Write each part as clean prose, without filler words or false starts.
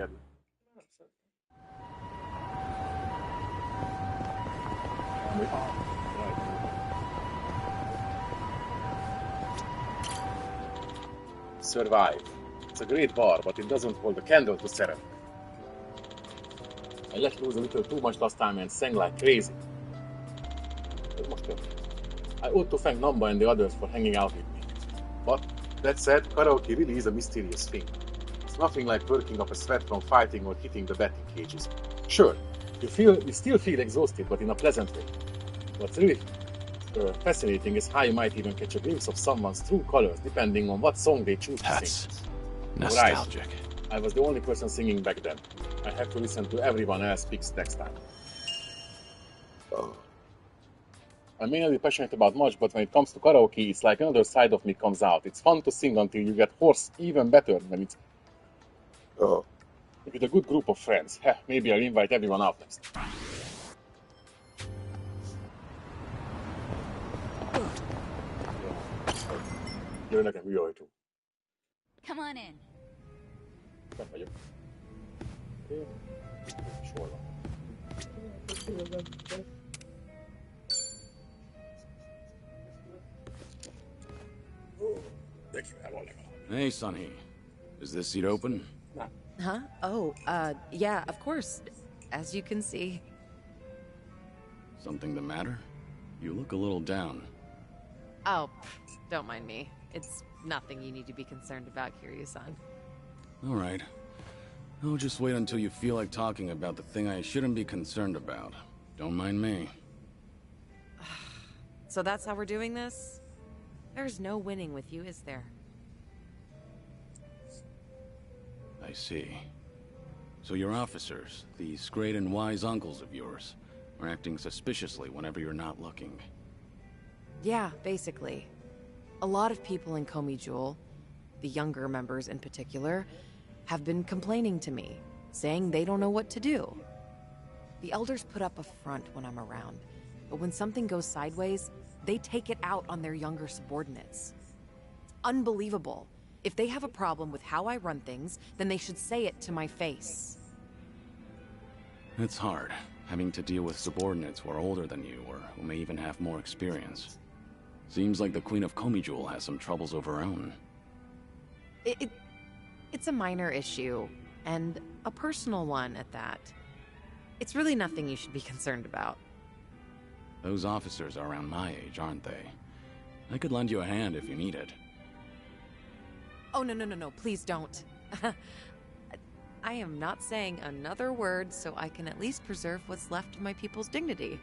nyerni. Survive. It's a great bar, but it doesn't hold a candle to Seraph. I let loose a little too much last time and sang like crazy. I ought to thank Namba and the others for hanging out with me. But, that said, karaoke really is a mysterious thing. It's nothing like working up a sweat from fighting or hitting the batting cages. Sure, you still feel exhausted, but in a pleasant way. What's really fascinating is how you might even catch a glimpse of someone's true colors depending on what song they choose to sing. Nostalgic. Right. I was the only person singing back then. I have to listen to everyone else speaks next time. I may not be passionate about much, but when it comes to karaoke, it's like another side of me comes out. It's fun to sing until you get hoarse, even better when it's with a good group of friends. Maybe I'll invite everyone out next. Come on in. Hey, Sunny. Is this seat open? Huh? Oh, yeah, of course. As you can see. Something the matter? You look a little down. Oh, don't mind me. It's nothing you need to be concerned about, Kiryu-san. All right. I'll just wait until you feel like talking about the thing I shouldn't be concerned about. Don't mind me. So that's how we're doing this? There's no winning with you, is there? I see. So your officers, these great and wise uncles of yours, are acting suspiciously whenever you're not looking. Yeah, basically. A lot of people in Komi Jewel, the younger members in particular, have been complaining to me, saying they don't know what to do. The elders put up a front when I'm around, but when something goes sideways, they take it out on their younger subordinates. It's unbelievable. If they have a problem with how I run things, then they should say it to my face. It's hard, having to deal with subordinates who are older than you, or who may even have more experience. Seems like the Queen of Komi Jewel has some troubles of her own. It's a minor issue, and a personal one at that. It's really nothing you should be concerned about. Those officers are around my age, aren't they? I could lend you a hand if you need it. Oh, no, please don't. I am not saying another word so I can at least preserve what's left of my people's dignity.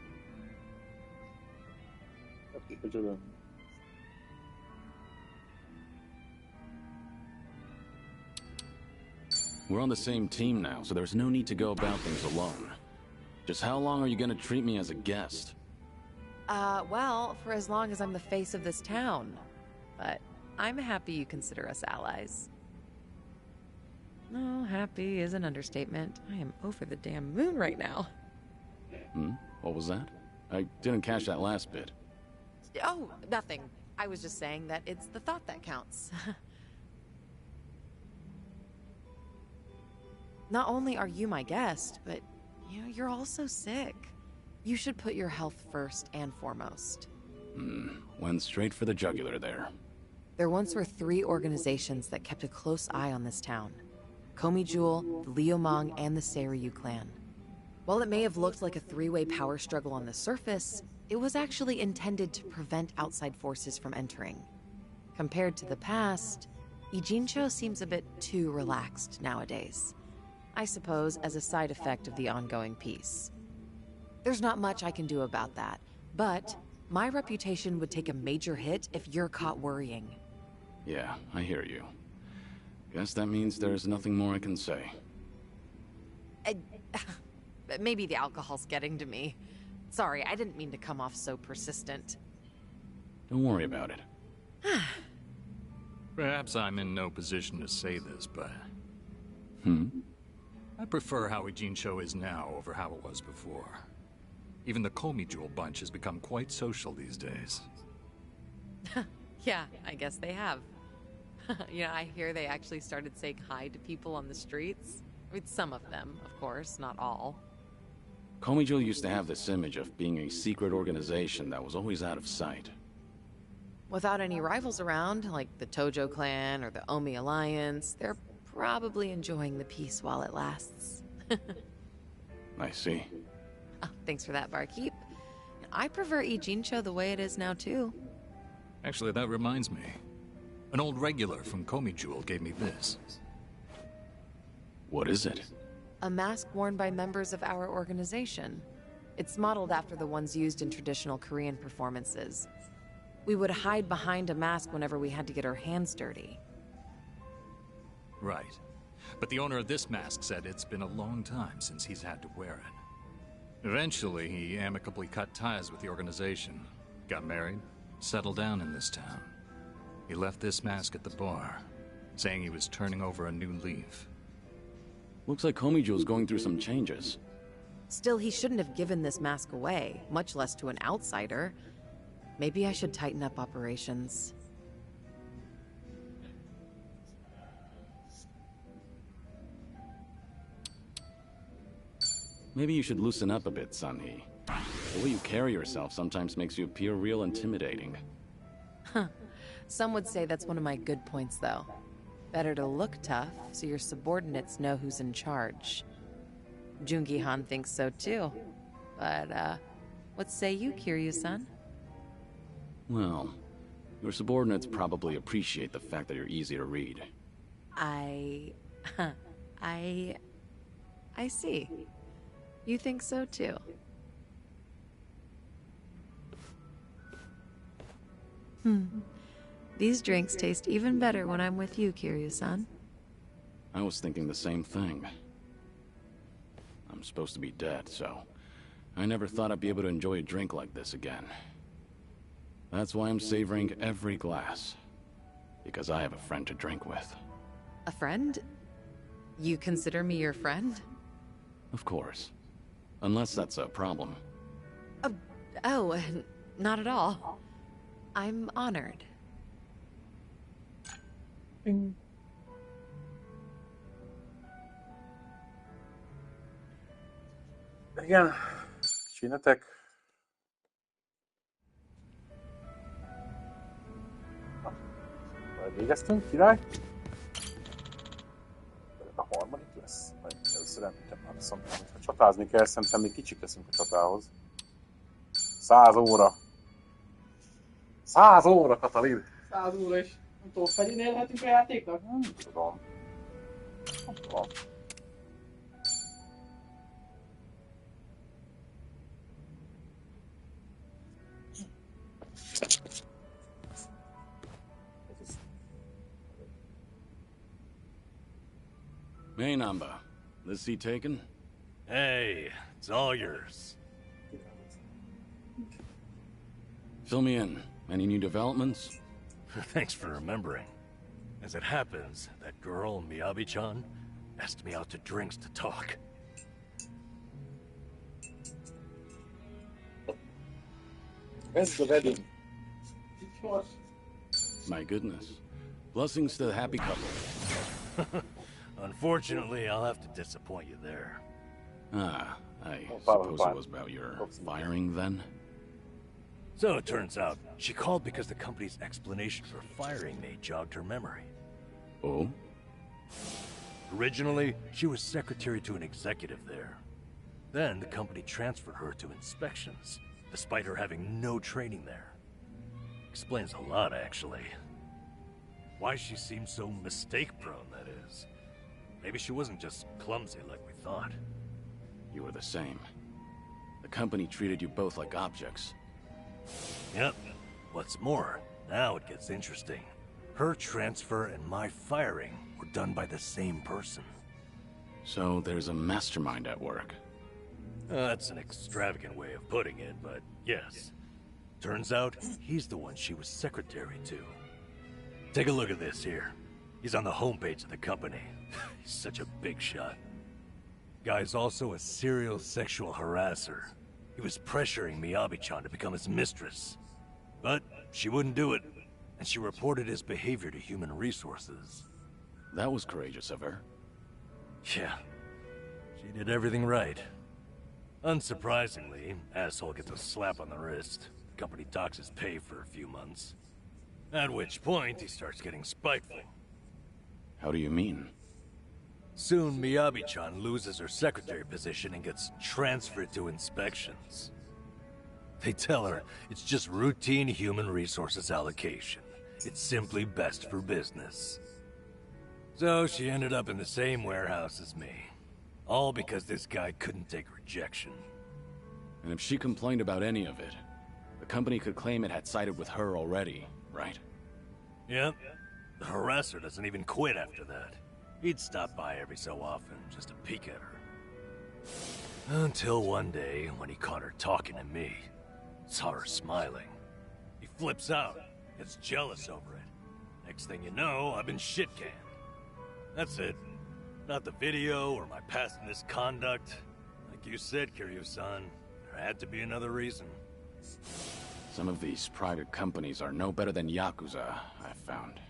We're on the same team now, so there's no need to go about things alone. Just how long are you gonna treat me as a guest? Well, for as long as I'm the face of this town. But I'm happy you consider us allies. No, happy is an understatement. I am over the damn moon right now. What was that? I didn't catch that last bit. Oh, nothing. I was just saying that it's the thought that counts. Not only are you my guest, but, you're also sick. You should put your health first and foremost. Went straight for the jugular there. There once were 3 organizations that kept a close eye on this town. Komi Jewel, the Liumang, and the Seiryu clan. While it may have looked like a 3-way power struggle on the surface, it was actually intended to prevent outside forces from entering. Compared to the past, Ijincho seems a bit too relaxed nowadays. I suppose as a side effect of the ongoing peace. There's not much I can do about that, but my reputation would take a major hit if you're caught worrying. Yeah, I hear you. Guess that means there's nothing more I can say. Maybe the alcohol's getting to me. Sorry, I didn't mean to come off so persistent. Don't worry about it. Perhaps I'm in no position to say this, but... I prefer how Ijincho is now over how it was before. Even the Komi Jewel bunch has become quite social these days. Yeah, I guess they have. I hear they actually started saying hi to people on the streets. I mean, some of them, of course, not all. Komijul used to have this image of being a secret organization that was always out of sight. Without any rivals around, like the Tojo clan or the Omi Alliance, they're probably enjoying the peace while it lasts. I see. Oh, thanks for that, barkeep. I prefer Ijincho the way it is now, too. Actually, that reminds me. An old regular from Komijul gave me this. What is it? A mask worn by members of our organization. It's modeled after the ones used in traditional Korean performances. We would hide behind a mask whenever we had to get our hands dirty. Right. But the owner of this mask said it's been a long time since he's had to wear it. Eventually, he amicably cut ties with the organization, got married, settled down in this town. He left this mask at the bar, saying he was turning over a new leaf. Looks like Komijul's going through some changes. Still, he shouldn't have given this mask away, much less to an outsider. Maybe I should tighten up operations. Maybe you should loosen up a bit, Sunhee. The way you carry yourself sometimes makes you appear real intimidating. Huh. Some would say that's one of my good points, though. Better to look tough, so your subordinates know who's in charge. Jungi-han thinks so too. But, what say you, Kiryu-san? Well, your subordinates probably appreciate the fact that you're easy to read. I see. You think so too? These drinks taste even better when I'm with you, Kiryu-san. I was thinking the same thing. I'm supposed to be dead, so I never thought I'd be able to enjoy a drink like this again. That's why I'm savoring every glass. Because I have a friend to drink with. A friend? You consider me your friend? Of course. Unless that's a problem. Oh, not at all. I'm honored. Ding. Igen, csinetek. Végeztünk, király? A harmadik lesz? Vagy először említem már, viszont ha csatázni kell, szerintem még kicsik leszünk a csatához. 100 óra. 100 óra, Katalin! 100 óra is. Nem tudom, felén élhetünk a játéknak? Nem tudom. Nem tudom. Hey, Namba. This seat taken? Hey, it's all yours. Fill me in. Any new developments? Thanks for remembering. As it happens, that girl, Miyabi-chan, asked me out to drinks to talk. Ez the wedding. Így gyors. My goodness. Blessings to the happy couple. Unfortunately, I'll have to disappoint you there. Ah, I Oh, suppose fine. it was about your firing then? So it turns out, she called because the company's explanation for firing me jogged her memory. Oh? Originally, she was secretary to an executive there. Then the company transferred her to inspections, despite her having no training there. Explains a lot, actually. Why she seemed so mistake-prone, that is. Maybe she wasn't just clumsy like we thought. You were the same. The company treated you both like objects. Yep. What's more, now it gets interesting. Her transfer and my firing were done by the same person. So there's a mastermind at work. That's an extravagant way of putting it, but yes. Turns out, he's the one she was secretary to. Take a look at this here. He's on the homepage of the company. He's such a big shot. Guy's also a serial sexual harasser. He was pressuring Miyabi-chan to become his mistress. But she wouldn't do it, and she reported his behavior to Human Resources. That was courageous of her. Yeah, She did everything right. Unsurprisingly, asshole gets a slap on the wrist. Company docks his pay for a few months. At which point, he starts getting spiteful. How do you mean? Soon, Miyabi-chan loses her secretary position and gets transferred to inspections. They tell her it's just routine human resources allocation. It's simply best for business. So she ended up in the same warehouse as me. All because this guy couldn't take rejection. And if she complained about any of it, the company could claim it had sided with her already, right? Yep. The harasser doesn't even quit after that. He'd stop by every so often, just to peek at her. Until one day, when he caught her talking to me. Saw her smiling. He flips out, gets jealous over it. Next thing you know, I've been shit-canned. That's it. Not the video or my past misconduct. Like you said, Kiryu-san, there had to be another reason. Some of these private companies are no better than Yakuza, I've found.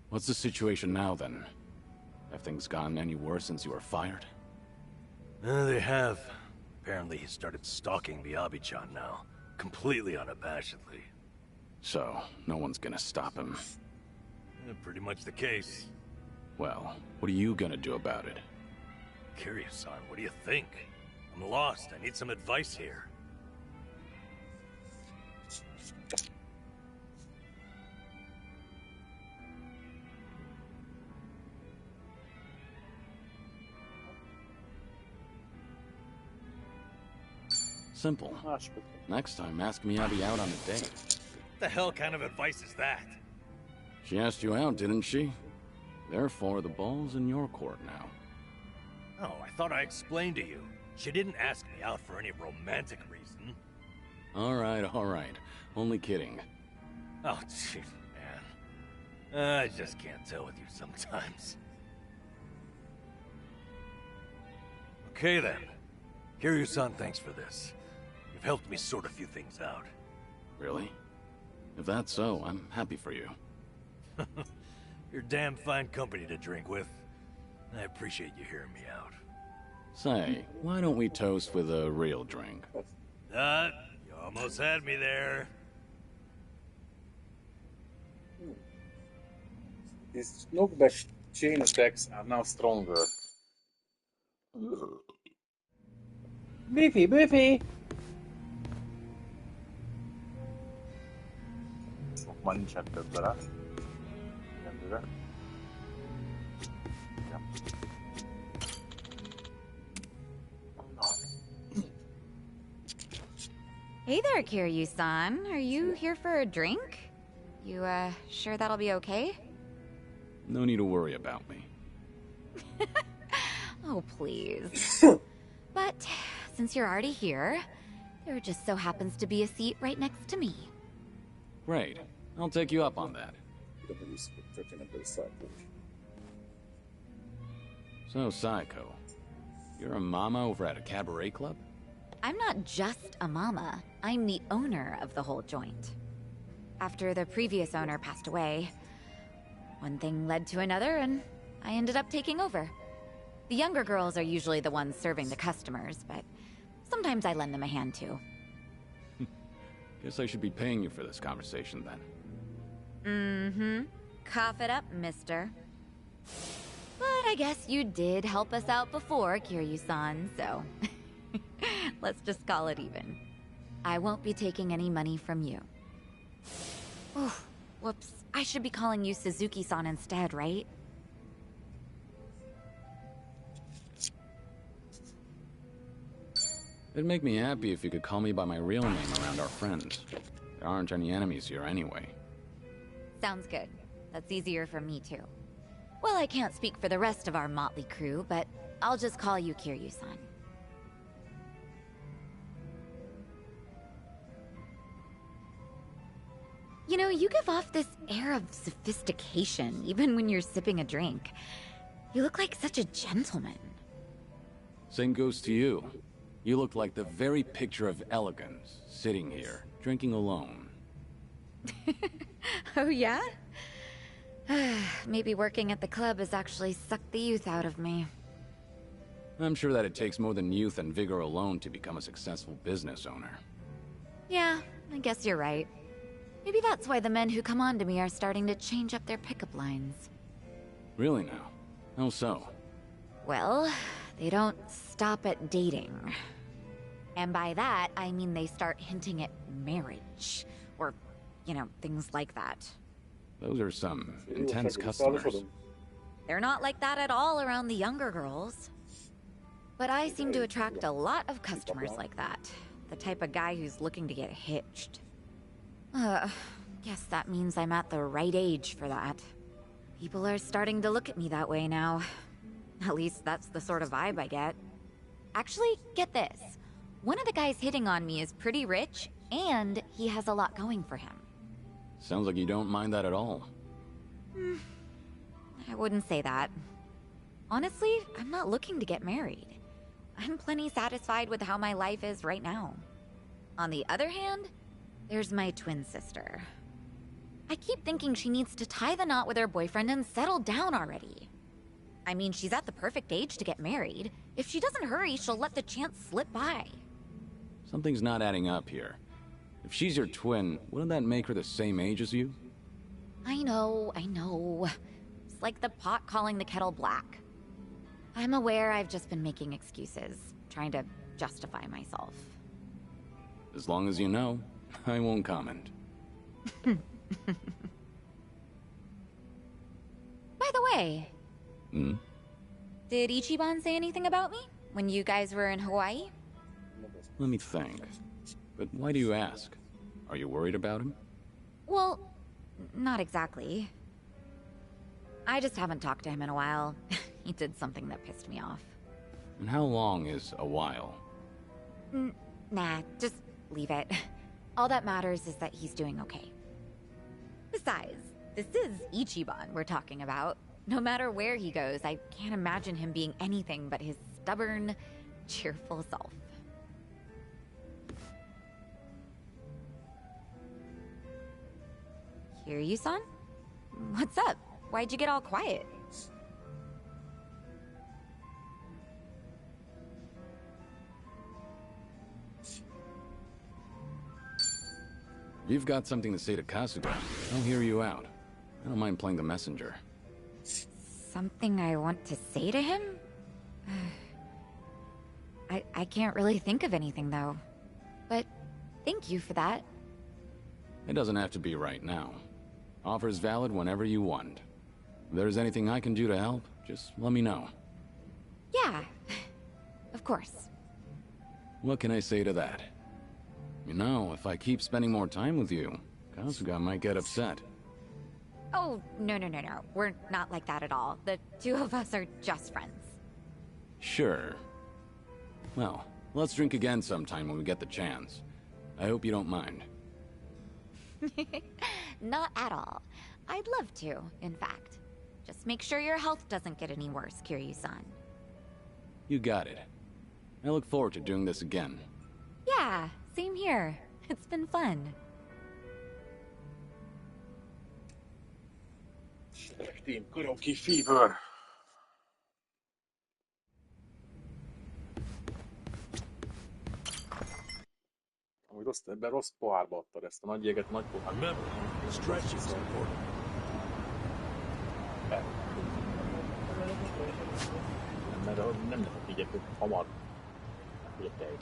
What's the situation now, then? Have things gotten any worse since you were fired? They have. Apparently he started stalking Miyabi-chan now. Completely unabashedly. So, no one's gonna stop him. Pretty much the case. Well, what are you gonna do about it? Kiryu-san, what do you think? I'm lost. I need some advice here. Simple. Másik. Next time, ask Miyabi out on a date. What the hell kind of advice is that? She asked you out, didn't she? Therefore, the ball's in your court now. Oh, I thought I explained to you. She didn't ask me out for any romantic reason. All right. Only kidding. Oh, jeez, man. I just can't tell with you sometimes. Okay, then. Kiryu-san, thanks for this. You've helped me sort a few things out. Really? If that's so, I'm happy for you. You're damn fine company to drink with. I appreciate you hearing me out. Say, why don't we toast with a real drink? You almost had me there. These knockback chain attacks are now stronger. Beefy! Már nincsen több vele. Egyelőre. Ja. Hey there, Kiryu-san. Are you here for a drink? You, sure that'll be okay? No need to worry about me. Oh, please. But since you're already here, there just so happens to be a seat right next to me. Great. I'll take you up on that. So, Psycho, you're a mama over at a cabaret club? I'm not just a mama. I'm the owner of the whole joint. After the previous owner passed away, one thing led to another, and I ended up taking over. The younger girls are usually the ones serving the customers, but sometimes I lend them a hand too. Guess I should be paying you for this conversation then. Mm-hmm. Cough it up, mister. But I guess you did help us out before, Kiryu-san, so... let's just call it even. I won't be taking any money from you. Oh, whoops. I should be calling you Suzuki-san instead, right? It'd make me happy if you could call me by my real name around our friends. There aren't any enemies here anyway. Sounds good. That's easier for me too. Well, I can't speak for the rest of our motley crew, but I'll just call you Kiryu-san. You know, you give off this air of sophistication, even when you're sipping a drink. You look like such a gentleman. Same goes to you. You look like the very picture of elegance, sitting here, drinking alone. Oh, yeah? Maybe working at the club has actually sucked the youth out of me. I'm sure that it takes more than youth and vigor alone to become a successful business owner. Yeah, I guess you're right. Maybe that's why the men who come on to me are starting to change up their pickup lines. Really now? How so? Well, they don't stop at dating. And by that, I mean they start hinting at marriage. Or, you know, things like that. Those are some intense customers. They're not like that at all around the younger girls. But I seem to attract a lot of customers like that. The type of guy who's looking to get hitched. Guess that means I'm at the right age for that. People are starting to look at me that way now. At least that's the sort of vibe I get. Actually, get this. One of the guys hitting on me is pretty rich, and he has a lot going for him. Sounds like you don't mind that at all. I wouldn't say that. Honestly, I'm not looking to get married. I'm plenty satisfied with how my life is right now. On the other hand, there's my twin sister. I keep thinking she needs to tie the knot with her boyfriend and settle down already. I mean, she's at the perfect age to get married. If she doesn't hurry, she'll let the chance slip by. Something's not adding up here. If she's your twin, wouldn't that make her the same age as you? I know. It's like the pot calling the kettle black. I'm aware I've just been making excuses, trying to justify myself. As long as you know, I won't comment. By the way... Did Ichiban say anything about me when you guys were in Hawaii? Let me think. But why do you ask? Are you worried about him? Well, not exactly. I just haven't talked to him in a while. He did something that pissed me off. And how long is a while? Nah, just leave it. All that matters is that he's doing okay. Besides, this is Ichiban we're talking about. No matter where he goes, I can't imagine him being anything but his stubborn, cheerful self. Kiryu-san? What's up? Why'd you get all quiet? If you've got something to say to Kasuga, I'll hear you out. I don't mind playing the messenger. Something I want to say to him? I can't really think of anything, though. But thank you for that. It doesn't have to be right now. Offer's valid whenever you want. If there's anything I can do to help, just let me know. Yeah, of course. What can I say to that? You know, if I keep spending more time with you, Kasuga might get upset. Oh, no. We're not like that at all. The two of us are just friends. Sure. Well, let's drink again sometime when we get the chance. I hope you don't mind. Not at all. I'd love to, in fact. Just make sure your health doesn't get any worse, Kiryu-san. You got it. I look forward to doing this again. Yeah, same here. It's been fun. Team Kuroki Fever. Amúgy ebben rossz pohárba adtad ezt a nagy jeget, nagy pohárba. Remember, stretching is important. Mert nem lehet így hamar. Ugye tej.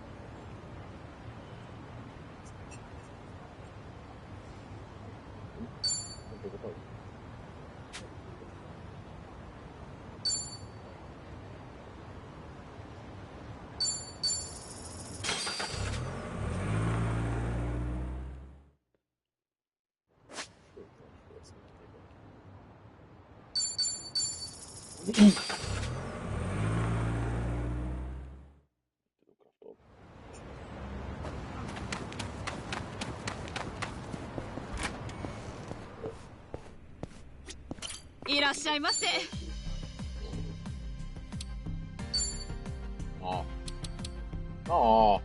No.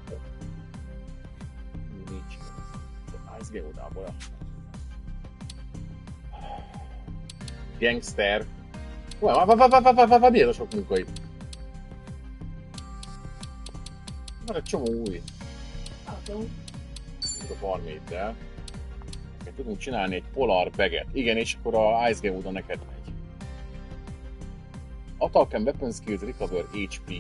Nincs. Ez Geudából. Gangster. Miért a sok munka itt? Van egy csomó új. Látom. A barméddel. Tudunk csinálni egy polar baget. Igen, és akkor a Ice Game oda neked megy. Attack and weapon skills recover HP.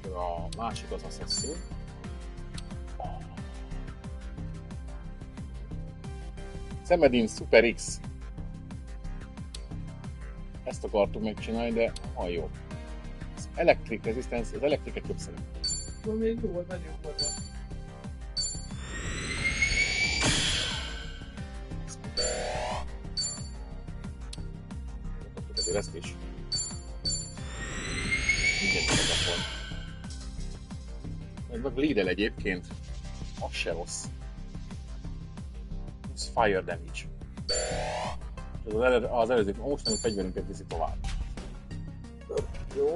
A másik az Assassin. Szemedin Super X. Ezt akartuk megcsinálni, de van jó. Az Electric Resistance, az Electric-et jobb szeretem. Akkor még jó volt, nagyon volt. Azért ezt is. Mindent megakar. Ez meg bleed-el egyébként. Az se rossz. Ez fire damage. Az előző, most nem fegyverünket viszi tovább. Jó.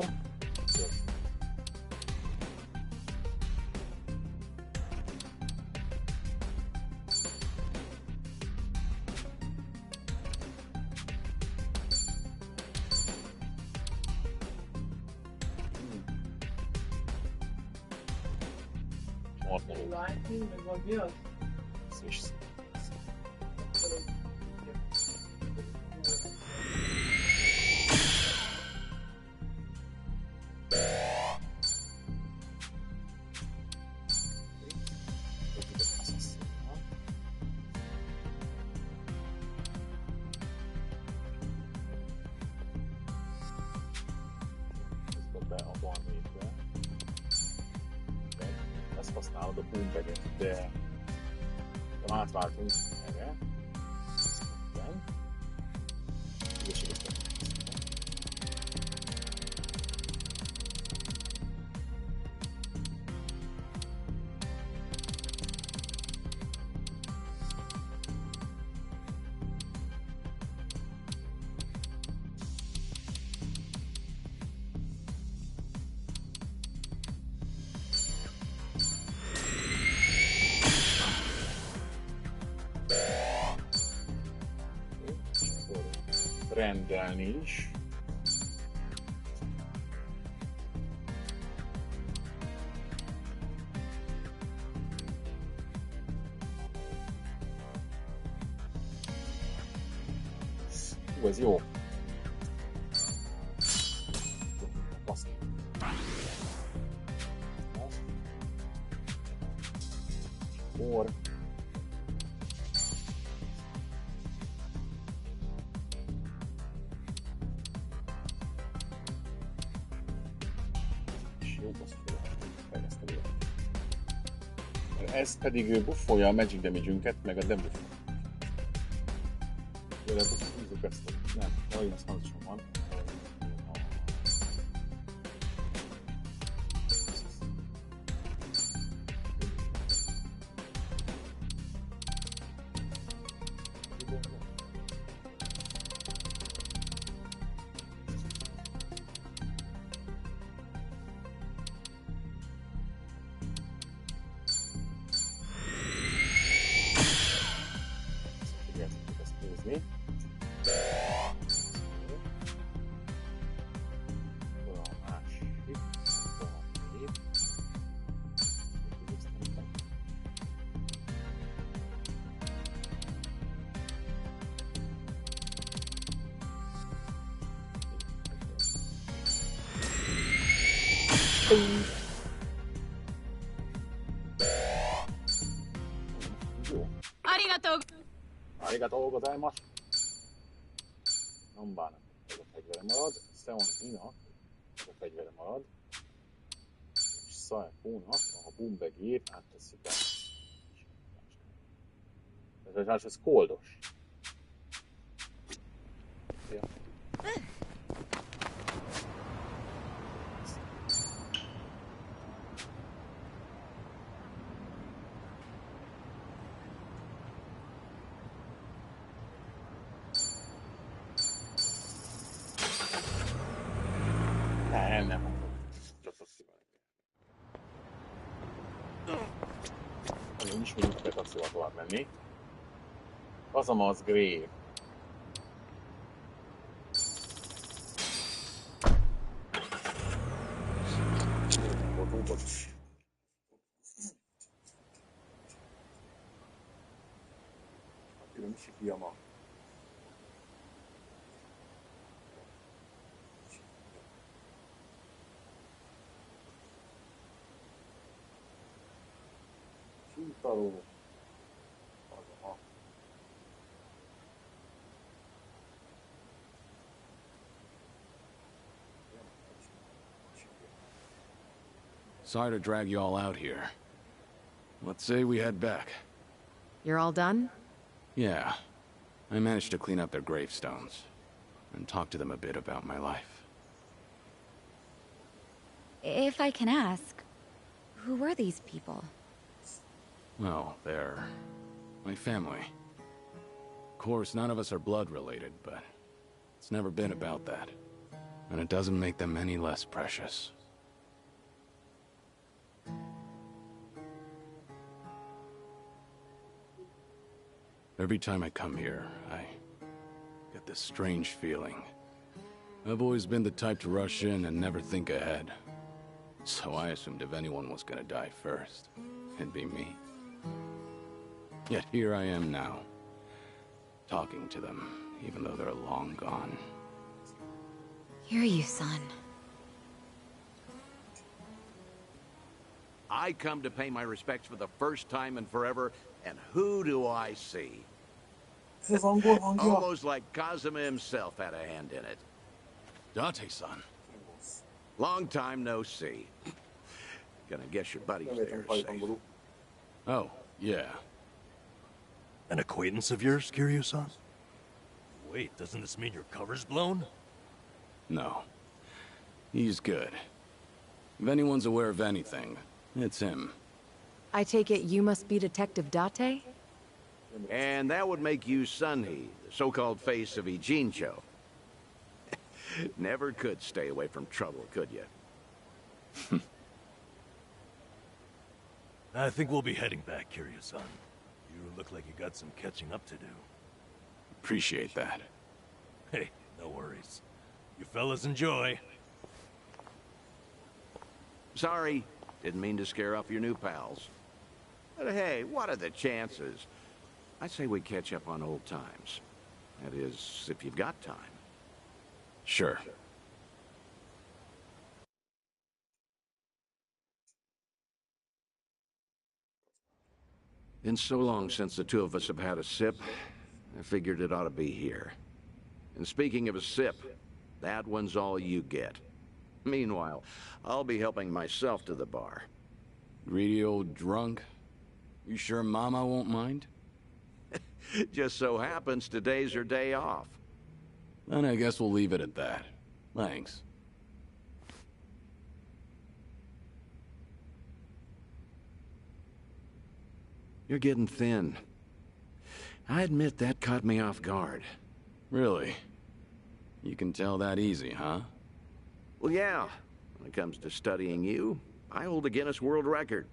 Lightning, meg van mi az? És ezt használod a boombaget, de átváltunk erre. Igen. Ügyességet. Rendelni is. Ez jó. Bassz. Or. Ez pedig buffolja a magic damage-ünket, meg a debuff. Húzzuk ezt, nem, nagyon hangzosan van. Arigatou gozaimasu. Nambának ez a fegyvere marad, Seon-inak ez a fegyvere marad, és Sae-fu-nak a boombagét áttesszük el. Ez koldos. Ja. Nem. Csak azt szíválni. Nincs mindig kell taxival tovább menni. Azamaz Grave. Sorry to drag you all out here. Let's say we head back. You're all done? Yeah. I managed to clean up their gravestones and talk to them a bit about my life. If I can ask, who were these people? Well, they're my family. Of course, none of us are blood related, but it's never been about that. And it doesn't make them any less precious. Every time I come here, I get this strange feeling. I've always been the type to rush in and never think ahead. So I assumed if anyone was gonna die first, it'd be me. Yet here I am now, talking to them, even though they're long gone. Hear you, son. I come to pay my respects for the first time in forever, and who do I see? Ez angol hangja. Almost like Kazuma himself had a hand in it. Date-san. Long time no see. Gonna guess your buddy's Nem there értem safe. hajtangoló. Oh, yeah. An acquaintance of yours, Kiryu-san? Wait, doesn't this mean your cover's blown? No. He's good. If anyone's aware of anything, it's him. I take it you must be Detective Date? And that would make you Sunhee, the so-called face of Ijincho. Never could stay away from trouble, could you? I think we'll be heading back, Kiryu-san. You look like you got some catching up to do. Appreciate that. Hey, no worries. You fellas enjoy. Sorry, didn't mean to scare off your new pals. But hey, what are the chances? I say we catch up on old times. That is, if you've got time. Sure. Been so long since the two of us have had a sip, I figured it ought to be here. And speaking of a sip, that one's all you get. Meanwhile, I'll be helping myself to the bar. Greedy old drunk? You sure Mama won't mind? Just so happens today's her day off. Then I guess we'll leave it at that. Thanks. You're getting thin. I admit that caught me off guard. Really? You can tell that easy, huh? Well, yeah. When it comes to studying you, I hold a Guinness World Record.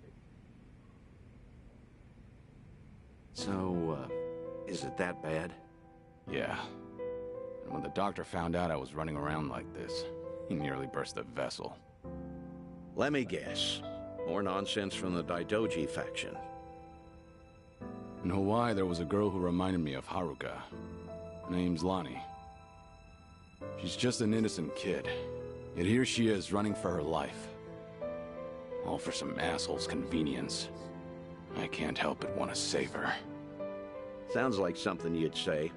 So, is it that bad? Yeah. And when the doctor found out I was running around like this, he nearly burst a vessel. Let me guess. More nonsense from the Daidoji faction. In Hawaii, there was a girl who reminded me of Haruka. Her name's Lonnie. She's just an innocent kid. Yet here she is, running for her life. All for some asshole's convenience. I can't help but want to save her. Sounds like something you'd say.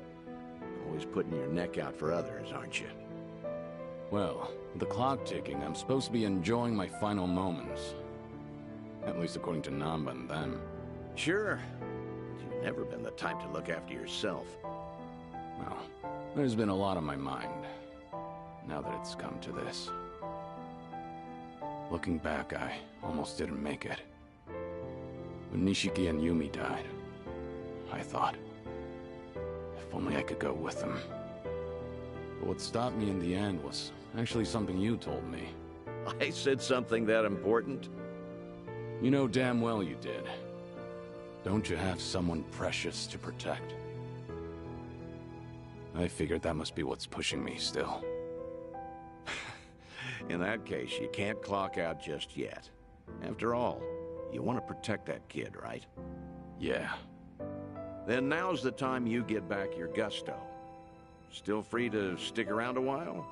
Always putting your neck out for others, aren't you? Well, with the clock ticking, I'm supposed to be enjoying my final moments. At least according to Namba and them. Sure. You've never been the type to look after yourself. Well, there's been a lot on my mind, now that it's come to this. Looking back, I almost didn't make it. When Nishiki and Yumi died, I thought, if only I could go with them. But what stopped me in the end was actually something you told me. I said something that important? You know damn well you did. Don't you have someone precious to protect? I figured that must be what's pushing me still. In that case, you can't clock out just yet. After all, you want to protect that kid, right? Yeah. Then now's the time you get back your gusto. Still free to stick around a while?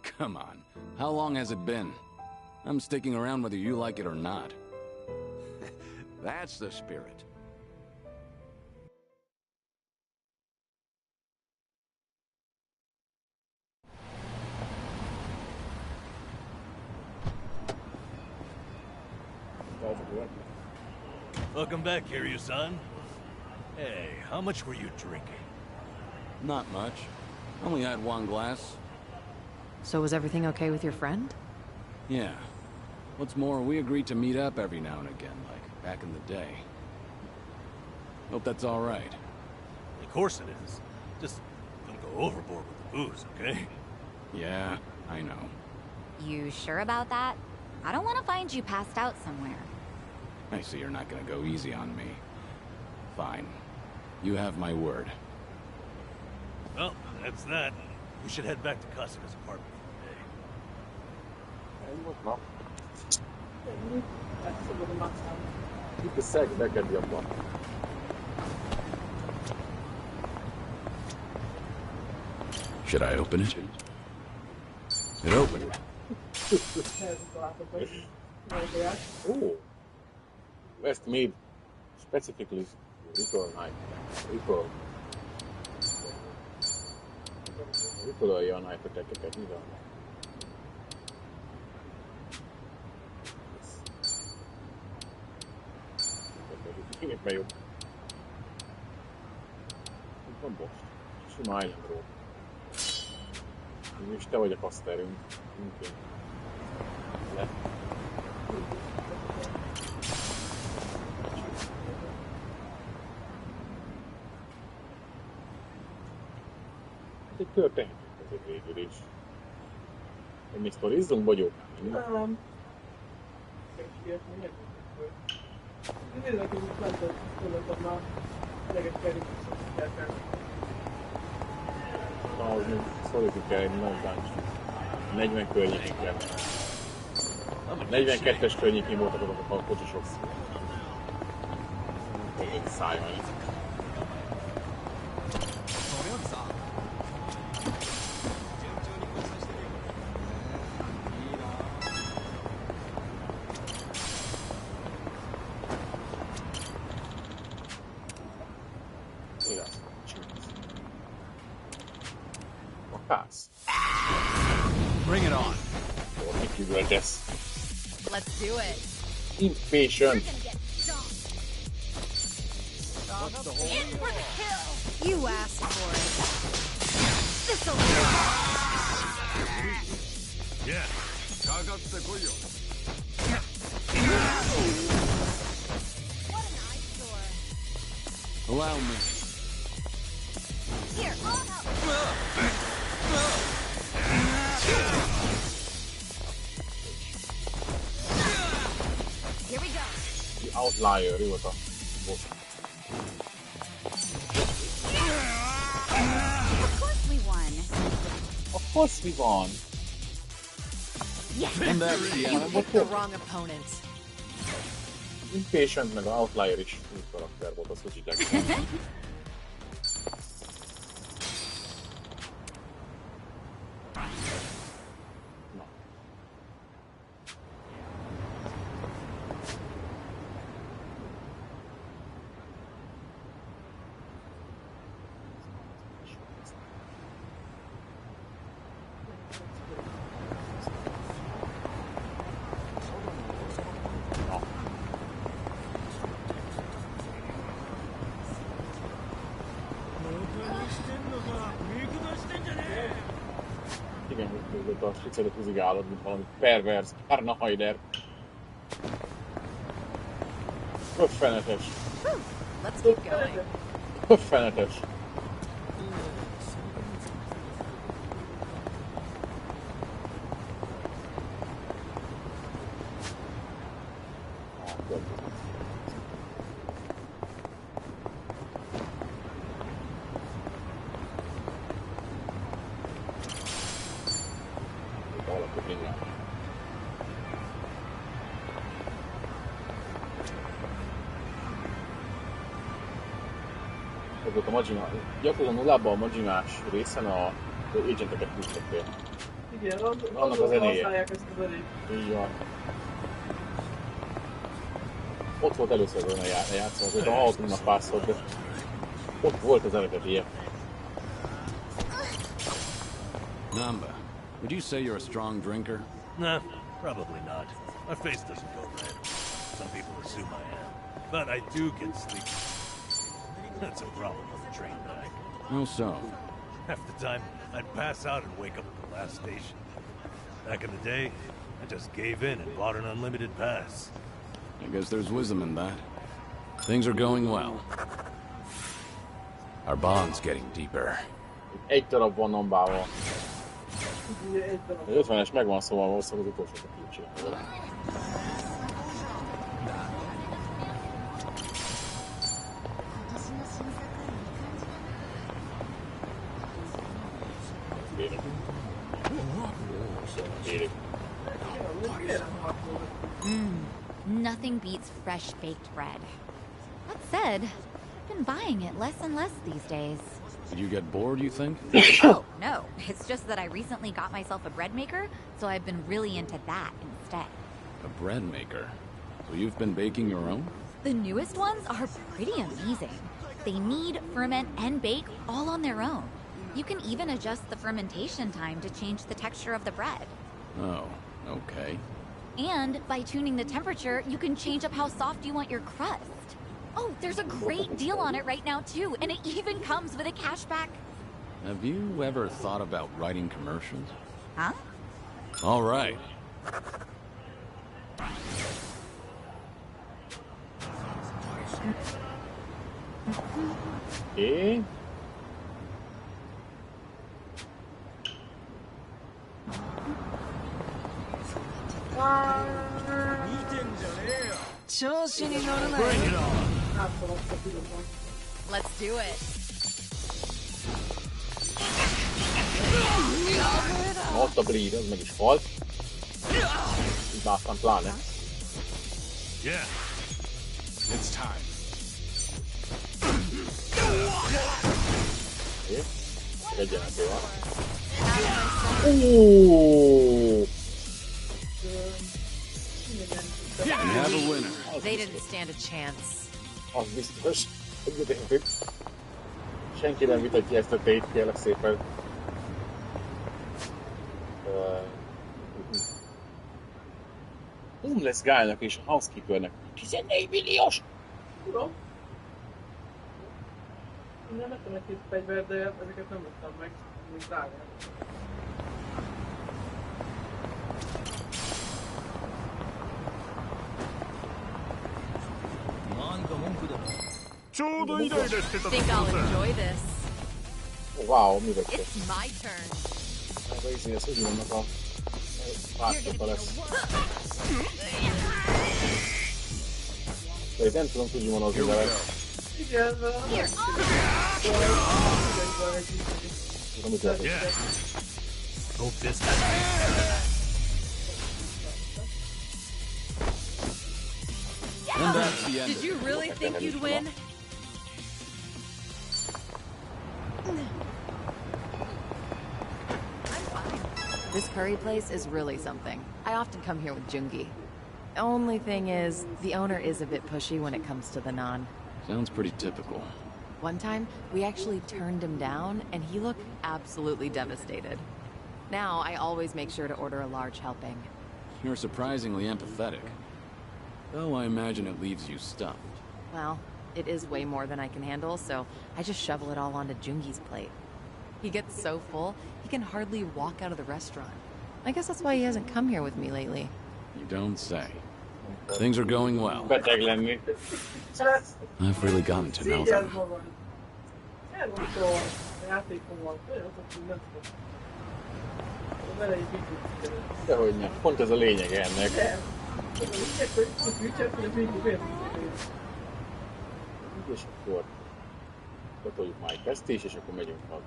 Come on. How long has it been? I'm sticking around whether you like it or not. That's the spirit. Welcome back, Kiryu-san. Hey, how much were you drinking? Not much. Only had one glass. So was everything okay with your friend? Yeah. What's more, we agreed to meet up every now and again, like back in the day. Hope that's all right. Of course it is. Just don't go overboard with the booze, okay? Yeah, I know. You sure about that? I don't want to find you passed out somewhere. I see you're not gonna go easy on me. Fine. You have my word. Well, that's that. We should head back to Kasuga's apartment for the day. Itt a szeg neked jobban. Should I open it? It opened. Oh. West made specifically Ritual Night. Ritualja a Night Attack-eket, mi van? Éppen jobb. Van most. Sima Island Road. És te vagy a paszterünk. Minként. Le. Egy történet ezek végül is. Hogy mi sztorizzunk, vagy jó? Nem. Tényleg, hogy mentett, tudod már eleget kerítés. Ahhoz még szorizni kell egy nagy báncs. 40 környékén kell. 42-es környékén voltak azok a kocsisok. Egy szájban. Bring it on. I guess. Let's do it. Impatient. In for the kill. You asked for it. This'll Yeah. What an eyesore. Allow me. Here, I'll help. Here we go. The Outlier, jó volt a boss. Of course we won. Of course we won. Yes. And that's the end. Picked the wrong opponents. Impatient meg a Outlier is új karakter volt, azt hogy hívják. Igen, hogy a Fritzeret húzigálod, mint valami pervers, Arna Haider. Köffenetes. Let's keep going. Köffenetes. Ez volt a Majima. Gyakorlatilag nullában a Majimás részen a agenteket küldtettél. Igen, Annak a zenéje. használják ezt a zenét. Így van. Ott volt először volna játszani, hogy a Hawkingnak passzolt, de ott volt az eredetije. Namba, would you say you're a strong drinker? Nah, probably not. My face doesn't go red. Some people assume I am. But I do get sleepy. That's a problem on the train back. How so? Half the time, I'd pass out and wake up at the last station. Back in the day, I just gave in and bought an unlimited pass. I guess there's wisdom in that. Things are going well. Our bond's getting deeper. Egy darab van Nambával. Ugye egy darab. Az 50-es megvan, szóval valószínűleg az utolsót kicsinálni vele. Kérek. Kérek. Nothing beats fresh baked bread. That said, I've been buying it less and less these days. Did you get bored, you think? Oh, no. It's just that I recently got myself a bread maker, so I've been really into that instead. A bread maker? So you've been baking your own? The newest ones are pretty amazing. They knead, ferment, and bake all on their own. You can even adjust the fermentation time to change the texture of the bread. Oh, okay. And by tuning the temperature, you can change up how soft you want your crust. Oh, there's a great deal on it right now, too, and it even comes with a cashback. Have you ever thought about writing commercials? Huh? All right. Okay. Bring it on! Let's do it. Na, ott a bleed, az meg is halt. Így másztam pláne. Yeah. It's time. Oké. Egyenlető van. Uuuuh! You have a winner. They didn't stand a chance. Az biztos. Egyébként senki nem vitatja ezt a tét, kérlek szépen. Homeless guy-nak és a housekeepernek 14 milliós! Tudom. Én vettem egy kis fegyvert, de ezeket nem vettem meg, még drágán. Think I'll enjoy this. Wow, mi vett? It's my turn. Ez a izé, ez úgy vannak a pártokba lesz. De itt nem tudom tudni vonozni vele. Igen, de nem tudom. Tudom, mit lehet. Yeah. Hope this And that's the end. Did you really think you'd win? This curry place is really something. I often come here with Jungi. Only thing is, the owner is a bit pushy when it comes to the naan. Sounds pretty typical. One time, we actually turned him down, and he looked absolutely devastated. Now, I always make sure to order a large helping. You're surprisingly empathetic. Though I imagine it leaves you stuffed. Well, it is way more than I can handle, so I just shovel it all onto Jungi's plate. He gets so full, he can hardly walk out of the restaurant. I guess that's why he hasn't come here with me lately. You don't say. Things are going well. Beteg lenni. I've really gotten to know Szégyeld them. magad. Elmondta a játékon van, olyan, hogy nem tudom. Vele egy bicsit. Dehogy nem. Pont ez a lényege ennek. Nem. És akkor betoljuk már ezt is, és akkor megyünk meg.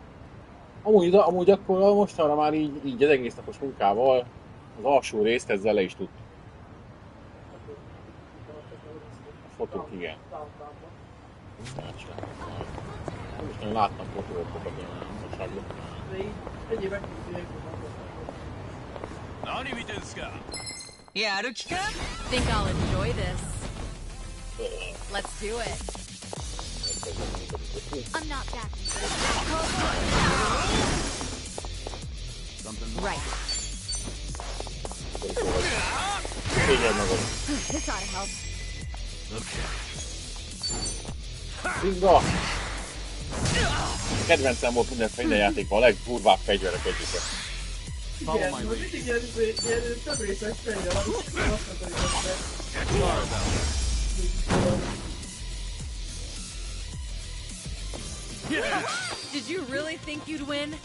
Amúgy akkor mostanra már így az egész napos munkával az alsó részt ezzel le is tudtuk. A fotók, igen. Nem is nagyon láttam fotókat ilyen nagyságban. De így egyéb aktívitének Think I'll enjoy this. Let's do it. I'm not that. Right. Figyeld magad. This ought to help. Inga! Kedvencem volt minden játékban, a legdurvább fegyverek egyike. Igen, most mindig ilyen több részes fegyver, azt mondta, Did you really think you'd win?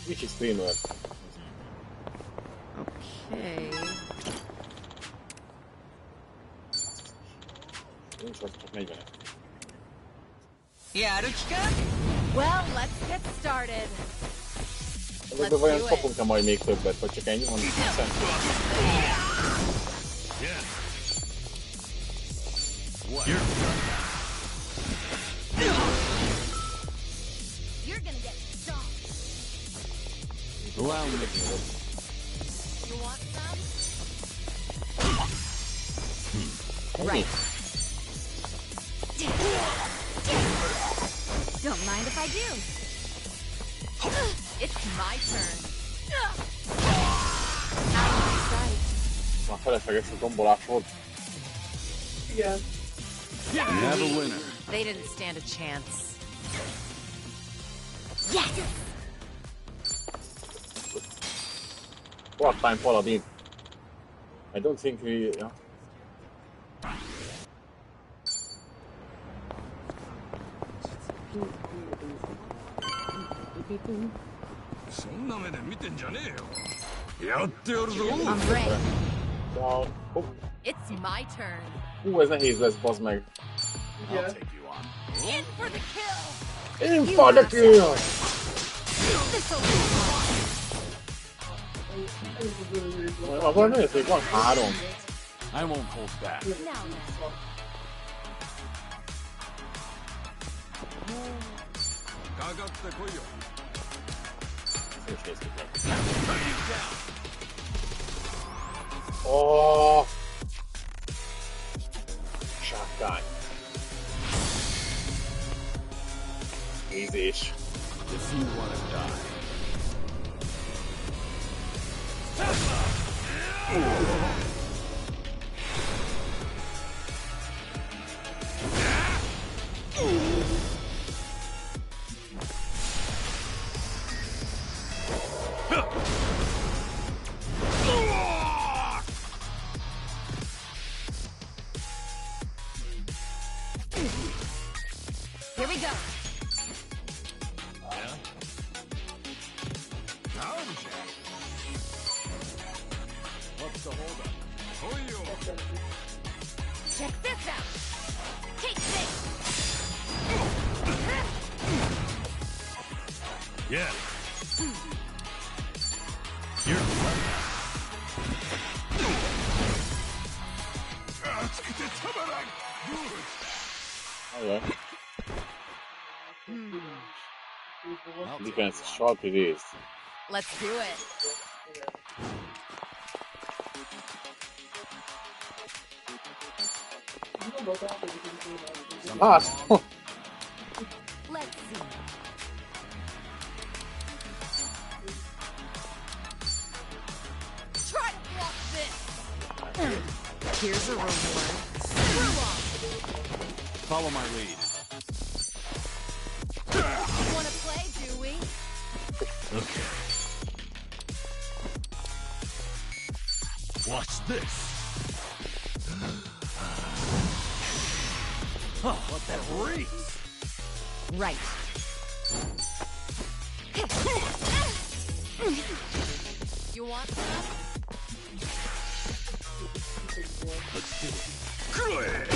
Kicsi streamer. Okay. Nincs az, csak 40. Well, let's get started. Ezekben vajon kapunk-e majd még többet, vagy csak ennyi van? You're gonna get stomped. Allow me. You want some? Right. Don't mind if I do. It's my turn. Már felesleges a tombolás volt. igen. You have a winner. They didn't stand a chance. Yes! Part-time paladin. I don't think we... Yeah. I'm ready. Down. Oh. It's my turn. Ez nehéz lesz, bazd meg. Igen. In for the kill. In for the kill! This'll be Van nagyon szép, van 3. I won't hold back. fun. Now then. És nézzük meg. Oh. Sátkány. Ízés. If you want to die. Here we go. What's the holdup? Check this out. Take this. Yeah. You're Alright. Defense short it is. Let's do it. Ah! Let's see. Try to block this. Here's a reward. Screw off. Follow my lead. Wanna play, do we? okay. Watch this. Oh, what that reeks! Right. You want some? Let's do it.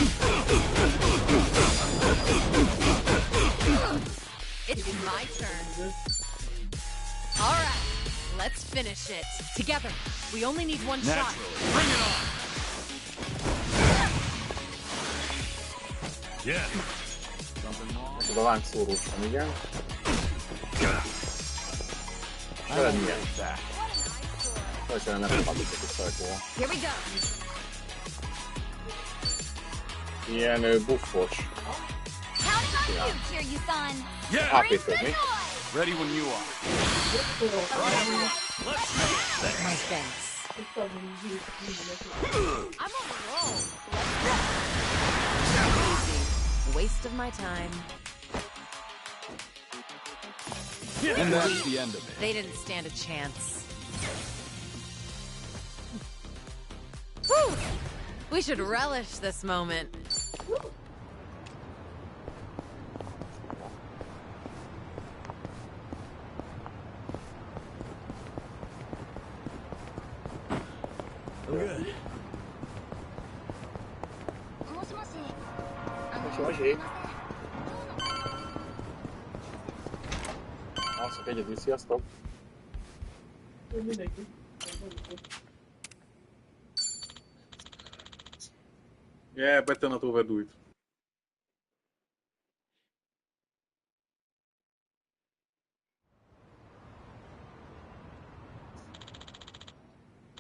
It's my turn. All right, let's finish it. Together. We only need one shot. Naturally. Bring it on. Yeah. Neked a lángszórósan, igen. Veled milyen? Teljesen nem tudom, hogy szajkóval. Here we go. Ilyen buffos. Counting on you, Kiryu-san. AP-t tudni. Ready when you are. My thanks. I'm on a roll. Easy. Waste of my time. And that's the end of it. They didn't stand a chance. Whew. We should relish this moment. I'm good. Alszok egyedül, sziasztok! Mindenki. Yeah, better not overdo it.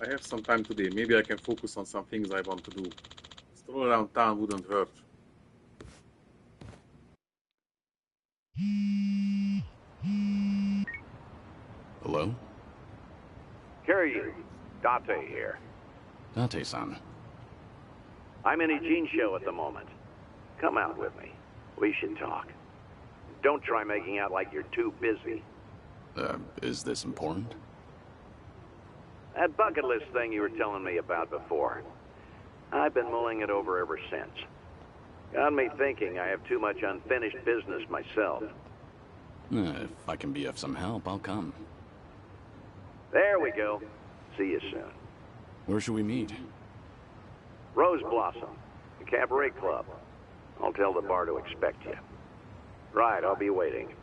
I have some time today. Maybe I can focus on some things I want to do. Stroll around town wouldn't hurt. Hello? Kiryu, Date here. Date-san. I'm in a Gene show at the moment. Come out with me. We should talk. Don't try making out like you're too busy. Is this important? That bucket list thing you were telling me about before. I've been mulling it over ever since. Got me thinking I have too much unfinished business myself. If I can be of some help, I'll come. There we go. See you soon. Where should we meet? Rose Blossom, the cabaret club. I'll tell the bar to expect you. Right, I'll be waiting.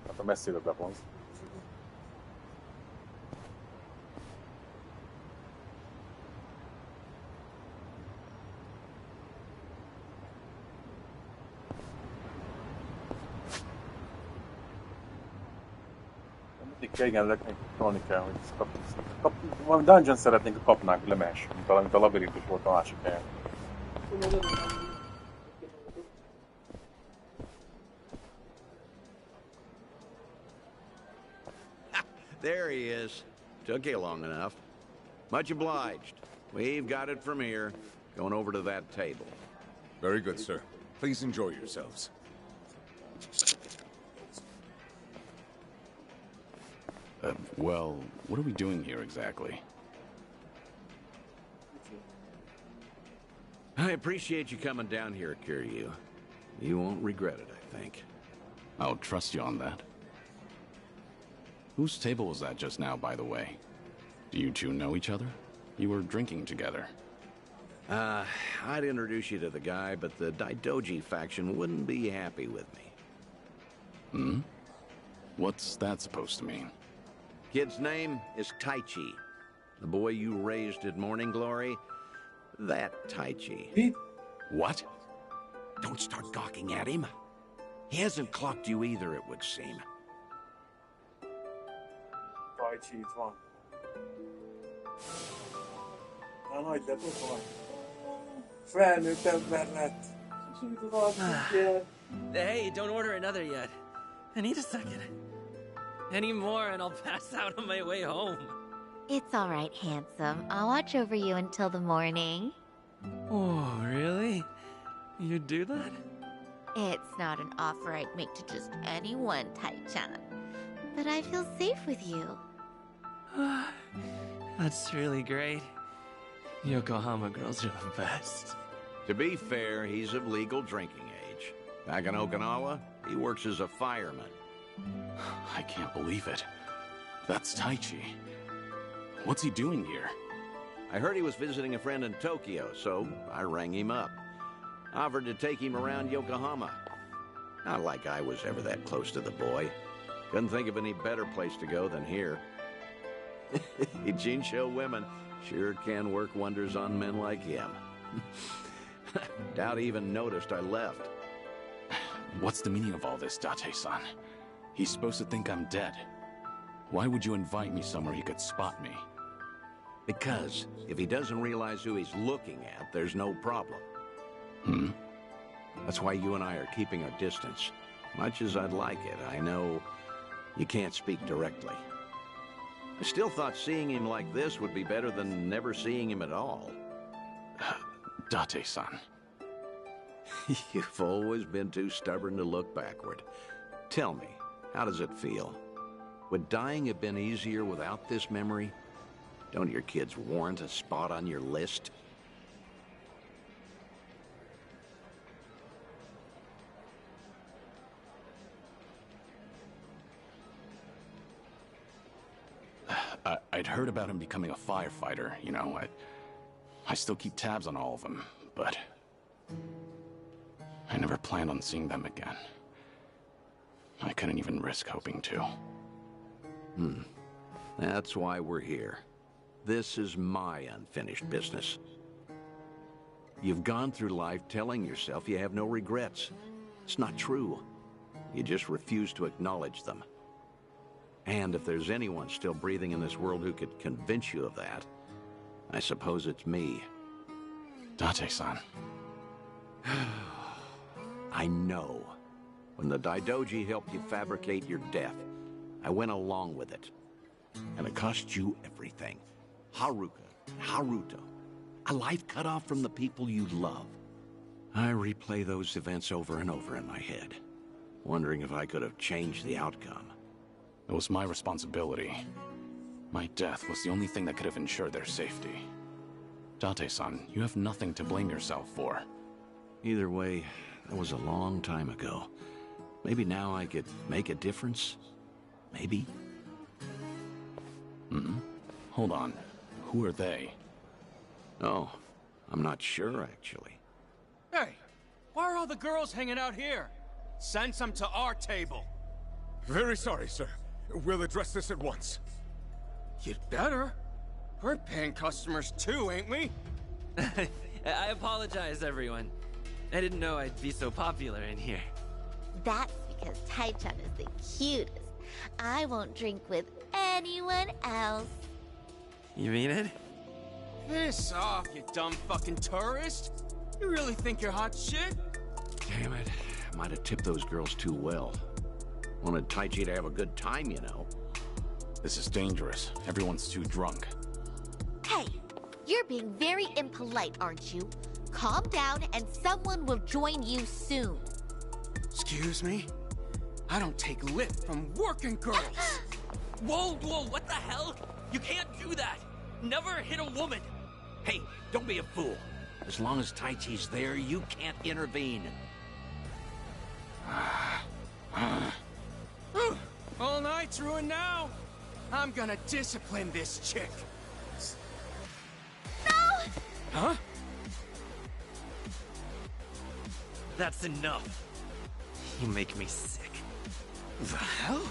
Hát a messzire bevonz. Igen, nekünk tudni kell, hogy valami dungeon szeretnénk, hogy kapnánk lemes, mint a labirintus volt a másik helyen. There he is. Took you long enough. Much obliged. We've got it from here. Going over to that table. Very good, sir. Please enjoy yourselves. Well, what are we doing here exactly? I appreciate you coming down here, Kiryu. You won't regret it, I think. I'll trust you on that. Whose table was that just now, by the way? Do you two know each other? You were drinking together. I'd introduce you to the guy, but the Daidoji faction wouldn't be happy with me. Hmm? What's that supposed to mean? Kid's name is Taichi. The boy you raised at Morning Glory, that Taichi. What? Don't start gawking at him. He hasn't clocked you either, it would seem. Taichi itt van. Na, nagy lett, ott van. Felnőtt ember lett. Hey, don't order another yet. I need a second. Any more and I'll pass out on my way home. It's all right, handsome. I'll watch over you until the morning. Oh, really? You'd do that? It's not an offer I'd make to just anyone, Tai-chan. But I feel safe with you. That's really great. Yokohama girls are the best. To be fair, he's of legal drinking age. Back in Okinawa, he works as a fireman. I can't believe it. That's Taichi. What's he doing here? I heard he was visiting a friend in Tokyo, so I rang him up. Offered to take him around Yokohama. Not like I was ever that close to the boy. Couldn't think of any better place to go than here. Jinsho women sure can work wonders on men like him. Doubt he even noticed I left. What's the meaning of all this, Date-san? He's supposed to think I'm dead. Why would you invite me somewhere he could spot me? Because if he doesn't realize who he's looking at, there's no problem. That's why you and I are keeping our distance. Much as I'd like it, I know you can't speak directly. I still thought seeing him like this would be better than never seeing him at all. Date-san. You've always been too stubborn to look backward. Tell me, how does it feel? Would dying have been easier without this memory? Don't your kids warrant a spot on your list? I'd heard about him becoming a firefighter, you know. I still keep tabs on all of them, but I never planned on seeing them again. I couldn't even risk hoping to. That's why we're here. This is my unfinished business. You've gone through life telling yourself you have no regrets. It's not true. You just refuse to acknowledge them. And if there's anyone still breathing in this world who could convince you of that, I suppose it's me. Date-san. I know. When the Daidoji helped you fabricate your death, I went along with it. And it cost you everything. Haruka, Haruto. A life cut off from the people you love. I replay those events over and over in my head, wondering if I could have changed the outcome. It was my responsibility. My death was the only thing that could have ensured their safety. Date-san, you have nothing to blame yourself for. Either way, that was a long time ago. Maybe now I could make a difference? Maybe? Hold on. Who are they? Oh, I'm not sure, actually. Hey, why are all the girls hanging out here? Send some to our table. Very sorry, sir. We'll address this at once. You'd better. We're paying customers too, ain't we? I apologize, everyone. I didn't know I'd be so popular in here. That's because Tai-chan is the cutest. I won't drink with anyone else. You mean it? Piss off, you dumb fucking tourist. You really think you're hot shit? Damn it. Might have tipped those girls too well. Wanted Taichi to have a good time, you know. This is dangerous. Everyone's too drunk. Hey, you're being very impolite, aren't you? Calm down and someone will join you soon. Excuse me? I don't take lip from working girls. Whoa, what the hell? You can't do that. Never hit a woman. Hey, don't be a fool. As long as Taichi's there, you can't intervene. All night's ruined now. I'm gonna discipline this chick. No! Huh? That's enough. You make me sick. The hell?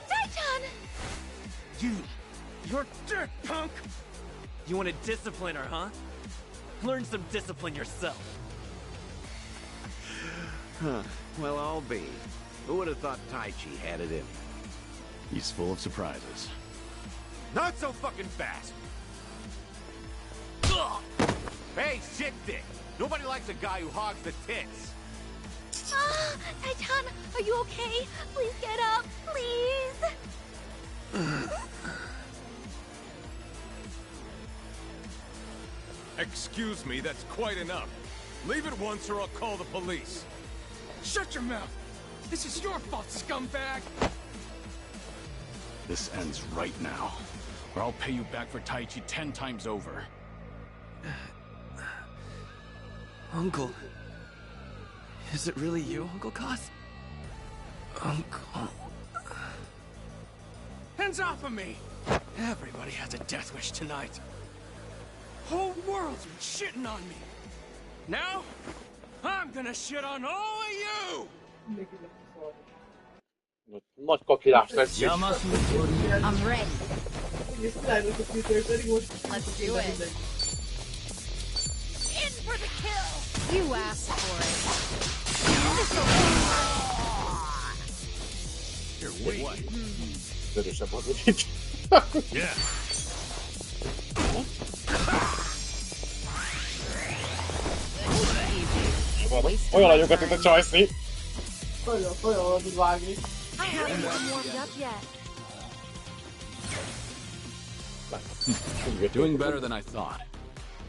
Tai-chan! You're dead, punk! You want to discipline her, huh? Learn some discipline yourself. Well, I'll be. Who would have thought Taichi had it in him? He's full of surprises. Not so fucking fast! Ugh! Hey, shit dick! Nobody likes a guy who hogs the tits! Tai-chan, are you okay? Please get up, please! Excuse me, that's quite enough. Leave it once or I'll call the police. Shut your mouth! This is your fault, scumbag! This ends right now, or I'll pay you back for Taichi 10 times over. Uncle. Is it really you, Uncle Cos? Uncle. Hands off of me! Everybody has a death wish tonight. Whole world's been shitting on me. Now, I'm gonna shit on all of you! Nagy kakilás lesz. I'm ready. Let's do it. In for the kill! You asked for it. You're weak. Erősebb az, hogy itt. Yeah. Olyan nagyokat, mint a Csajci. Olyan tud vágni. I haven't warmed up yet. Doing better than I thought.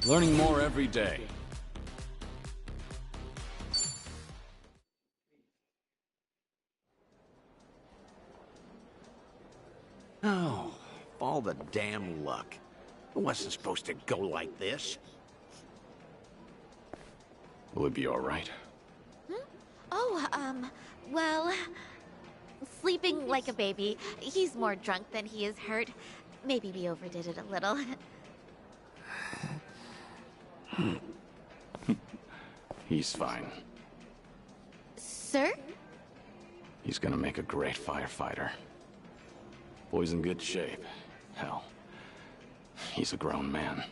Learning more every day. Oh, all the damn luck. It wasn't supposed to go like this. Will it be all right? Oh, well, sleeping like a baby. He's more drunk than he is hurt. Maybe we overdid it a little. He's fine. Sir? He's gonna make a great firefighter. Boy's in good shape. Hell, he's a grown man.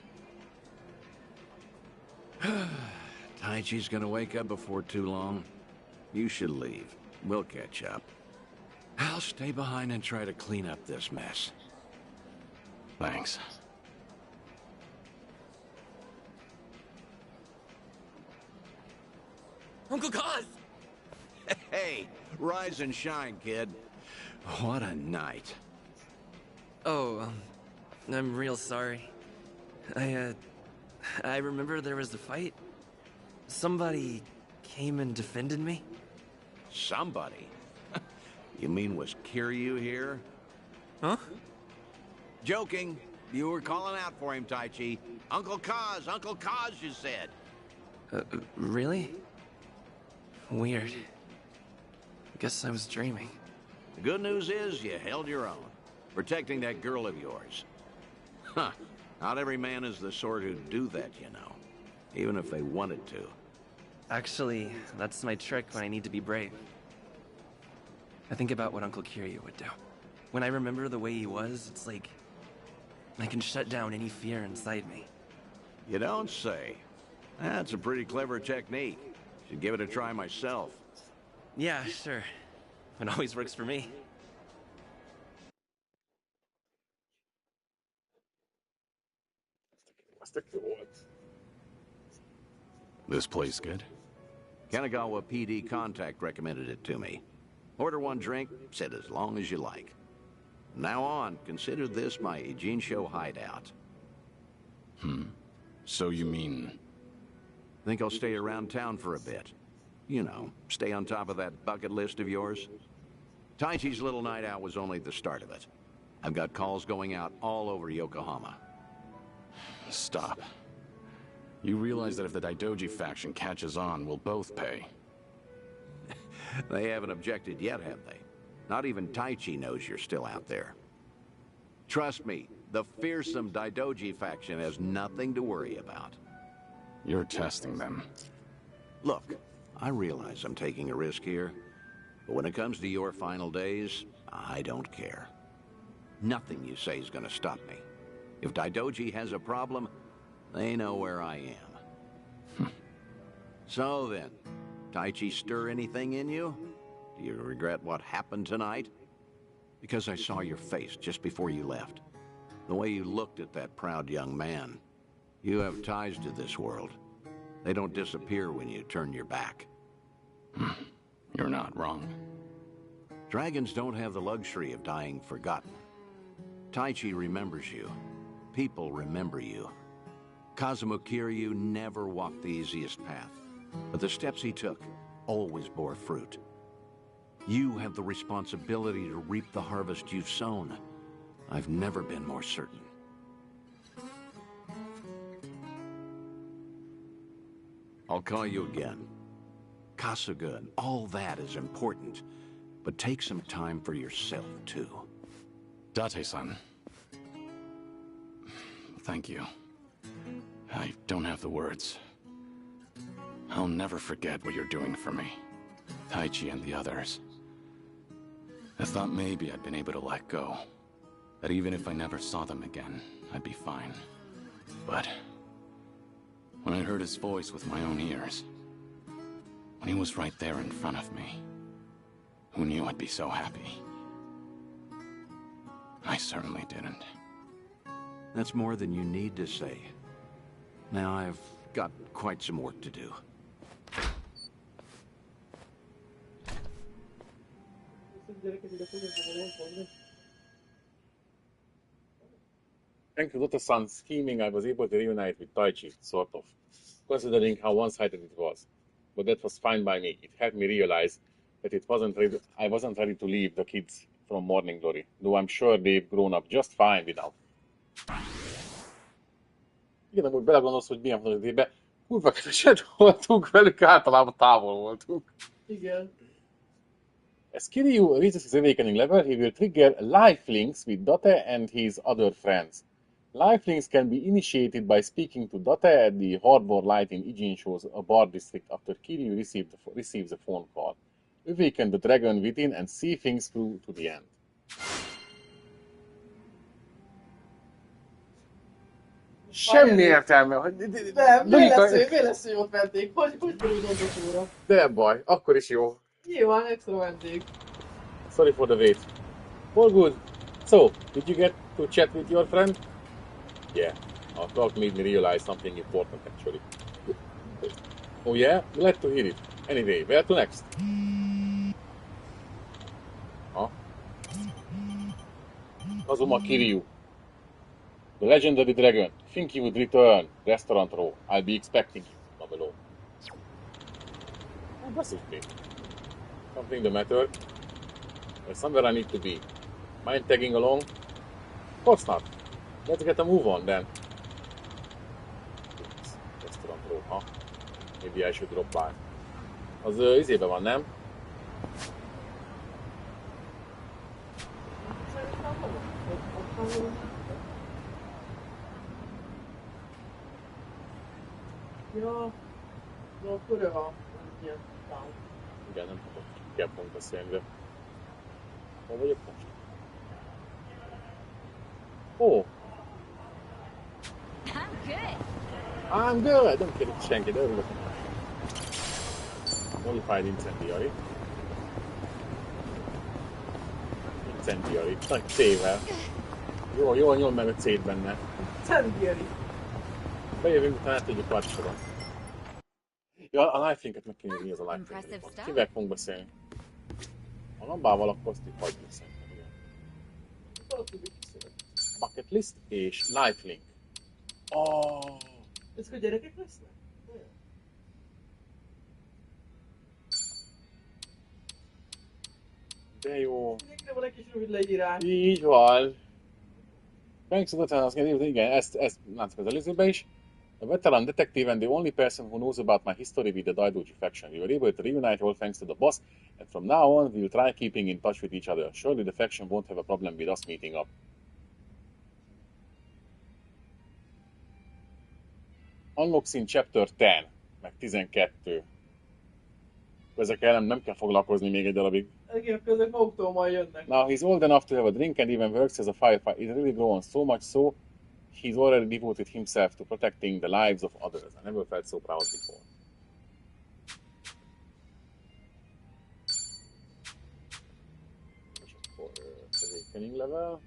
Taichi's gonna wake up before too long. You should leave. We'll catch up. I'll stay behind and try to clean up this mess. Thanks. Uncle Kaz! Hey, rise and shine, kid. What a night. Oh, I'm real sorry. I remember there was a fight. Somebody came and defended me. Somebody? You mean was Kiryu here? Huh? Joking. You were calling out for him, Taichi. Uncle Kaz, you said. Really? Weird. Guess I was dreaming. The good news is you held your own, protecting that girl of yours. Huh. Not every man is the sort who'd do that, you know. Even if they wanted to. Actually, that's my trick when I need to be brave. I think about what Uncle Kiryu would do. When I remember the way he was, it's like I can shut down any fear inside me. You don't say. That's a pretty clever technique. Should give it a try myself. Yeah, sure. It always works for me. This place good? Kanagawa PD contact recommended it to me. Order one drink, sit as long as you like. From now on, consider this my Ijincho hideout. So you mean... Think I'll stay around town for a bit. You know, stay on top of that bucket list of yours. Taichi's little night out was only the start of it. I've got calls going out all over Yokohama. Stop. You realize that if the Daidoji faction catches on, we'll both pay. They haven't objected yet, have they? Not even Taichi knows you're still out there. Trust me, the fearsome Daidoji faction has nothing to worry about. You're testing them. Look, I realize I'm taking a risk here, but when it comes to your final days, I don't care. Nothing you say is going to stop me. If Daidoji has a problem, they know where I am. So then, Taichi stir anything in you? Do you regret what happened tonight? Because I saw your face just before you left. The way you looked at that proud young man. You have ties to this world. They don't disappear when you turn your back. You're not wrong. Dragons don't have the luxury of dying forgotten. Taichi remembers you. People remember you. Kazuma Kiryu never walked the easiest path, but the steps he took always bore fruit. You have the responsibility to reap the harvest you've sown. I've never been more certain. I'll call you again. Kasuga and all that is important, but take some time for yourself, too. Date-san. Thank you. I don't have the words. I'll never forget what you're doing for me. Taichi and the others. I thought maybe I'd been able to let go. That even if I never saw them again, I'd be fine. But when I heard his voice with my own ears, when he was right there in front of me, who knew I'd be so happy? I certainly didn't. That's more than you need to say. Now I've got quite some work to do. Thank you, Dota-san scheming, I was able to reunite with Taichi, sort of, considering how one-sided it was. But that was fine by me. It helped me realize that I wasn't ready to leave the kids from Morning Glory, though I'm sure they've grown up just fine without. Igen, amúgy belegondolsz, hogy milyen van az idében, kurva keveset voltunk velük, általában távol voltunk. Igen. As Kiryu reaches his awakening level, he will trigger lifelinks with Date and his other friends. Lifelinks can be initiated by speaking to Date at the Harbor Light in Ijincho's bar district after Kiryu receives a phone call. Awaken the dragon within and see things through to the end. Semmi értelme, hogy... Nem, mi lesz, hogy ott vendég? Hogy kerülünk a tóra? De baj, akkor is jó. Nyilván extra vendég. Sorry for the wait. All good. So, did you get to chat with your friend? Yeah, our talk made me realize something important actually. Oh yeah? Glad to hear it. Anyway, where to next? Huh? Kazuma Kiryu. The legendary dragon. Think he would return. Restaurant row. I'll be expecting you. Not below. Oh, that's okay. Something the matter? There's somewhere I need to be. Mind tagging along? Of course not. Let's get a move on then. Restaurant row, huh? Maybe I should drop by. Az izében van, nem? Ja, akkor a ilyen tán. Igen, nem tudok. Kell pont beszélni, de... Hol vagyok most? Oh! I'm good! Nem kérjük senki, de örülök. Modified incendiary. Incendiary. Nagy C-vel. Jól nyom meg a C-t benne. Incendiary. Bejövünk, utána tudjuk partsoron. Ja, a lifelinket meg kéne írni, az a lifelinket. Kivel fogunk beszélni? A lambával akkor azt így hagyjuk szerintem, igen. Bucket list és lifelink. Oh. Ezek a gyerekek lesznek? De jó. Mindenkire van egy kis rövid leírás. Így van. Thanks for the time, igen, ezt látszik az előzőben is. A veteran detective and the only person who knows about my history with the Daidoji faction. We were able to reunite all thanks to the boss, and from now on we will try keeping in touch with each other. Surely the faction won't have a problem with us meeting up. Unlocks in Chapter 10, meg 12. Ezekkel nem kell foglalkozni még egy darabig. Igen, ezek maguktól majd jönnek. Now he's old enough to have a drink and even works as a firefighter. He's really grown so much so he's already devoted himself to protecting the lives of others. I never felt so proud before. És akkor awakening level.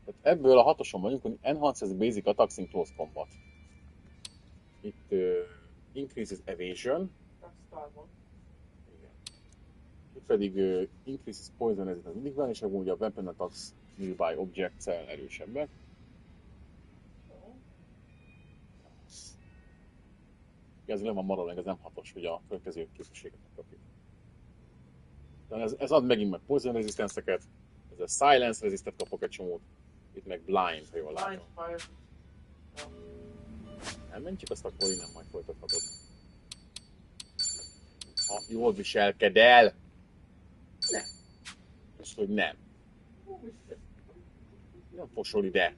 Tehát ebből a 6-oson vagyunk, hogy enhances basic attacks in close combat. Itt increases evasion. Itt pedig increases poison resistance mindig van, és akkor ugye a weapon attacks nearby objects-el erősebbek. Ez nem van maradva, ez nem 6-os, hogy a következő képességet kapjuk. Ez ad megint meg poison resistance-eket, ez a silence resistet kapok egy csomót, itt meg blind, ha jól látom. Elmentjük azt akkor innen, majd folytathatod. Ha jól viselkedel! Nem. Most, hogy nem. Nem fosol ide.